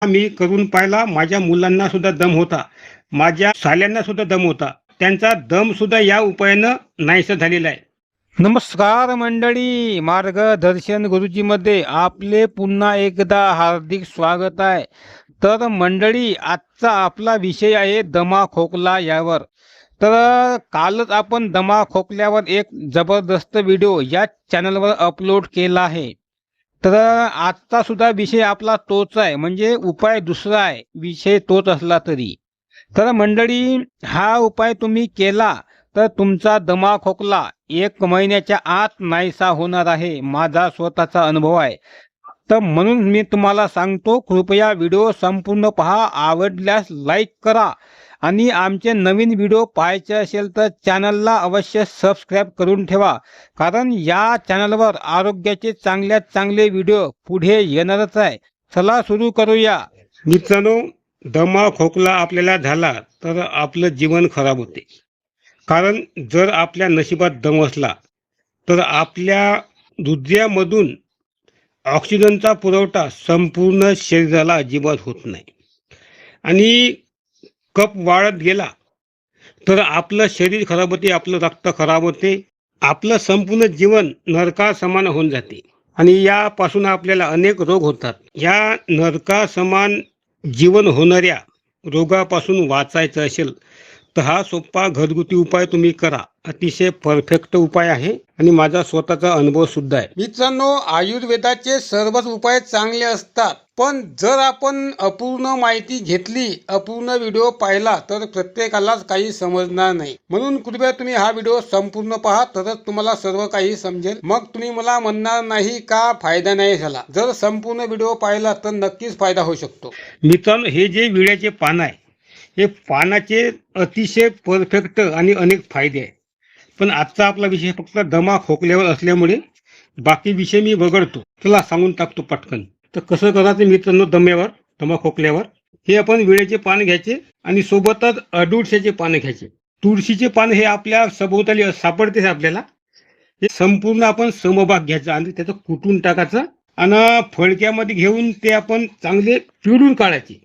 मी करून पाहिला. माझ्या मुलांना सुद्धा दम होता, माझ्या साल्यांना सुद्धा दम होता. त्यांचा दम सुद्धा या उपायानं नाहीसा झालेला आहे. नमस्कार मंडळी, मार्गदर्शन गुरुजीमध्ये आपले पुन्हा एकदा हार्दिक स्वागत आहे. तर मंडळी, आजचा आपला विषय आहे दमा खोकला यावर. तर कालच आपण दमा खोकल्यावर एक जबरदस्त व्हिडिओ या चॅनलवर अपलोड केला आहे. तर आजचा सुद्धा विषय आपला तोच आहे, म्हणजे उपाय दुसरा आहे, विषय तोच असला तरी. तर मंडळी, हा उपाय तुम्ही केला तर तुमचा दमा खोकला 1 महिन्याच्या आत नाहीसा होणार आहे. माझा स्वतःचा अनुभव आहे. तर म्हणून मी तुम्हाला सांगतो, कृपया व्हिडिओ संपूर्ण पहा. आवडल्यास लाईक करा आणि आमचे नवीन व्हिडिओ पाहायचे असेल तर चॅनलला अवश्य सबस्क्राईब करून ठेवा, कारण या चॅनलवर आरोग्याचे चांगल्यात चांगले व्हिडिओ पुढे येणारच आहे. चला सुरू करूया. मित्रांनो, दमा खोकला आपल्याला झाला तर आपलं जीवन खराब होते. कारण जर आपल्या नशिबात दम असला तर आपल्या हृदयामधून ऑक्सिजनचा पुरवठा संपूर्ण शरीराला अजिबात होत नाही आणि कफ वाढत गेला तर आपलं शरीर खराब होते, आपलं रक्त खराब होते, आपलं संपूर्ण जीवन नरकासमान होऊन जाते आणि यापासून आपल्याला अनेक रोग होतात. या नरकासमान जीवन होणाऱ्या रोगापासून वाचायचं असेल तर हा सोपा घरगुती उपाय तुम्ही करा. अतिशय परफेक्ट उपाय आहे आणि माझा स्वतःचा अनुभव सुद्धा आहे. मित्रांनो, आयुर्वेदाचे सर्वच उपाय चांगले असतात, पण जर आपण अपूर्ण माहिती घेतली, अपूर्ण व्हिडिओ पाहिला तर प्रत्येकालाच काही समजणार नाही. म्हणून कृपया तुम्ही हा व्हिडिओ संपूर्ण पहा, तरच तुम्हाला सर्व काही समजेल. मग तुम्ही मला म्हणणार नाही का फायदा नाही झाला. जर संपूर्ण व्हिडिओ पाहिला तर नक्कीच फायदा होऊ शकतो. मित्रांनो, हे जे विड्याचे पान आहे, हे पानाचे अतिशय परफेक्ट आणि अनेक फायदे आहेत. पण आजचा आपला विषय फक्त दमा खोकल्यावर असल्यामुळे बाकी विषय मी वगळतो. चला सांगून टाकतो पटकन. तर कसं करायचं मित्रांनो, दमा खोकल्यावर हे आपण विड्याचे पान घ्यायचे आणि सोबतच अडुळशाचे पानं घ्यायचे. तुळशीचे पान हे आपल्या सभोवताली सापडतेच आपल्याला. हे संपूर्ण आपण समभाग घ्यायचा आणि त्याचं कुटून टाकायचं आणि फळक्यामध्ये घेऊन ते आपण चांगले पिळून काढायचे.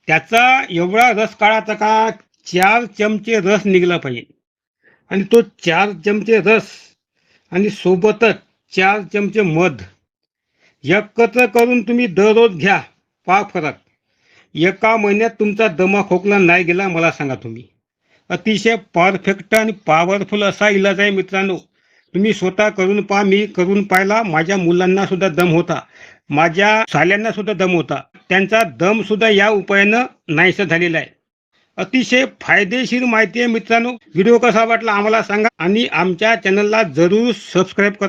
त्याचा एवढा रस काढायचा का 4 चमचे रस निघला पाहिजे आणि तो 4 चमचे रस आणि सोबतच 4 चमचे मध एकत्र करून तुम्ही दररोज घ्या. पहा फरक. एका महिन्यात तुमचा दमा खोकला नाही गेला मला सांगा तुम्ही. अतिशय परफेक्ट आणि पॉवरफुल असा इलाज आहे मित्रांनो. तुम्ही स्वतः करून पहा. मी करून पाहिला. माझ्या मुलांना सुद्धा दम होता, माझ्या साल्यांना सुद्धा दम होता. त्यांचा दम सुद्धा या उपायानं नाहीसा झालेला आहे. अतिशय फायदेशीर माहिती आहे मित्रांनो. व्हिडिओ कसा वाटला आम्हाला सांगा आणि आमच्या चॅनलला जरूर सबस्क्राईब करा.